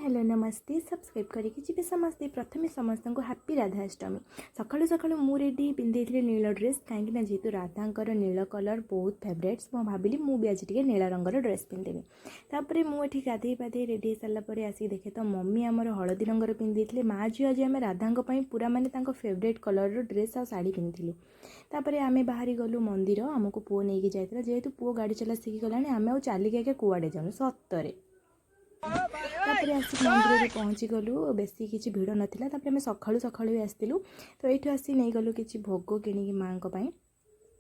Hello नमस्ते subscribe करके जी समस्ते प्रथम समस्त को हैप्पी राधाष्टमी सकालू सकालू मु रेडी पिंधे नील ड्रेस कहीं जेहेतु राधांकर नील कलर बहुत फेवरेट्स मु भाविली मु भी आज टे नीला रंगर ड्रेस पिंधेबी तापर मुझे गाधे पाधे रेडी हो सारापर आसिक देखे तो मम्मी आमर हलदी रंगर पिंधे माँ झी आज आम राधा पूरा मानने फेवरेट कलर ड्रेस आ शाढ़ी पिंधिलु तापर आम बाहरी गलु मंदिर आमको पुओ नहीं जाता जेहेतु पुओ गाड़ी चला शिखिगला आम आ चलिक आगे कुआड़े जाऊँ सतरे तापर आसिक मंदिर में पहुँची गलु बेसी किसी भिड़ नाला आम सकालू सकालू आसलु तो ये आसी नहीं गलु कि भोग कि माँ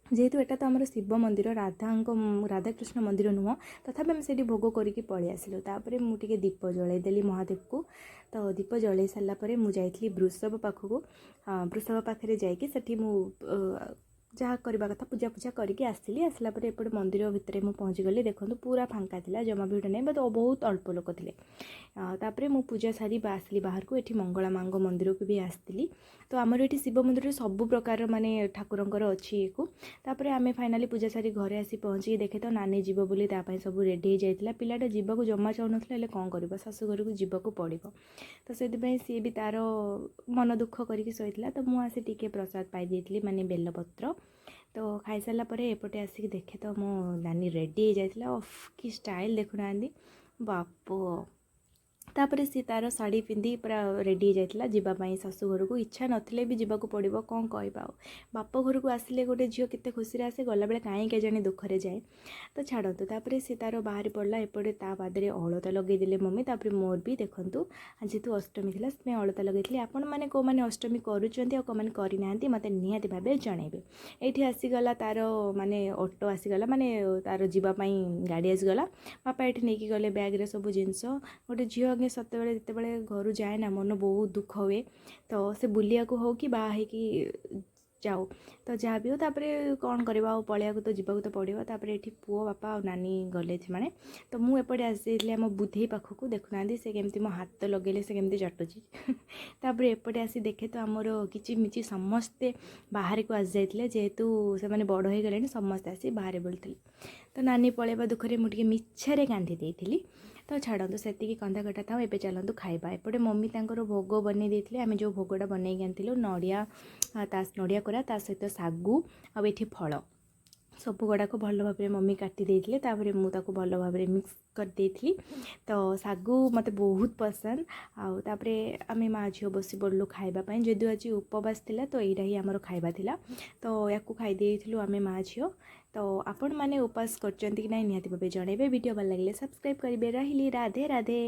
जेहेतु एटा तो आम शिव मंदिर राधाकृष्ण मंदिर नुह तथापि आम से भोग करके पलि आसिलु तापर मुझे दीप जलईदेली महादेव को तो दीप जलई सारापर मुझे वृषभ पाखक वृषभ पाखे जाकि जहाँ करवा कथा पूजा पूजा करके आसली आसला पर एपटे मंदिर भितर मुझे पहुँची गली देखो पूरा फांका थिला जमा भिड़ नहीं बट बहुत अल्प लोक थे तापर मु पूजा सारी आसली बाहर को ये मंगला माँ मंदिर को भी आसती तो आमर ये शिव मंदिर सब प्रकार माने ठाकुरंकर अच्छी को तापर आम फाइनाली पूजा सारी घरे आसी पहुँची देखे तो नानी जीव बोली सब रेडी हो जाता पिलाटा जीवक जमा चाहून कौन कर शाशुघर को जीवक पड़ो तो से सी भी तार मन दुख करके शोला तो मुझे आसी टी प्रसाद पाई माने बेलपत्र तो खाई सारा पर एपटे आसिक देखे तो मो नानी रेडी हो जाता कि स्टाइल देखुना बाप तापर सी तार शाढ़ी पिंधि पूरा रेडी हो जाता जावाई शाशुघर को इच्छा नथिले भी जीवाक पड़ो कौन कहवा बाप घर को आसिले गोटे झील केते खुशी आसे गला बेले कहीं के जाने दुखरे जाए तो छाड़तु तापर सी तार बाहरी पड़ा एपटे ता पादे अलता लगेदेले मम्मी तापर मोर भी देखूँ जेहेतु अष्टमी थी से अलता लगे आपण मैंने कौ मैंने अष्टमी करें करना मत निहाती भाव जनइबे ये आसीगला तार माने ऑटो आसीगला माने तार जीवाई गाड़ी आसीगला बापा ये नहीं गले बैग्रे सब जिनस गोटे झील सत जिते घर जाए ना मन बहुत दुख हुए तो से बुलिया को हो कि बाहर जाओ तो जहाँ भी हो तापर कौन करवा पलिया तो जीवाक तो पड़ो तापर ये पुओ बापा और नानी गले माने तो मुझे आसी आम बुधे पाखक देखुना से केमती मो हाथ लगे से केमती चटुची तापर एपटे आसी देखे तो आमर किचिमिची समस्ते बाहर को आसी जाते जेहेतु से मैंने बड़ हो गले समस्ते आसी बाहर बोलते तो नानी पलैया दुखरे मुझे मिछरे कांदी देती तो छाड़ू से कंधा कटा था एवं चलतु खाइबा एपटे मम्मी तांकर भोग बन देते आम जो भोगटा बनई आनी नड़िया नड़िया कोरा ता सहित सागु आ फल सब गुड़ाक भल भाव मम्मी काटी देते तापर मुझे भल भाव मिक्स कर देती तो सागु मत बहुत पसंद आउे आम माँ झील बसी पड़लु खावाई जदि आज उपवास थिला तो यही ही आमर खाइबा थिला तो या खाई आम माँ झील तो आपण मैंने उपवास कर निहाती भाव जनइबे वीडियो भल लगे सब्सक्राइब करेंगे रही राधे राधे।